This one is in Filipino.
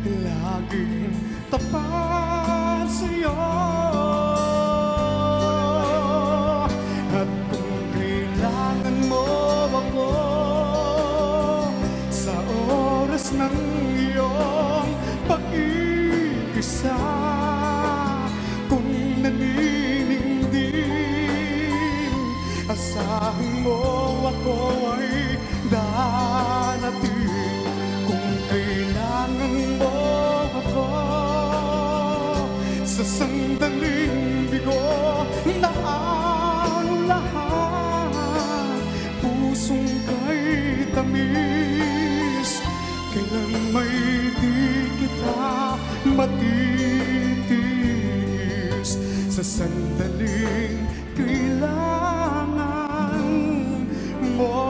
laging tapat sa'yo. At kung kailangan mo ako sa oras ng iyong pag-iisa, kung naniningding, asahan mo ako ay darating. Kung kailangan mo ako sa sandaling bigo na ang lahat, pusong kay tamis, kailan may di kita matitiis. Sa sandaling kailangan mo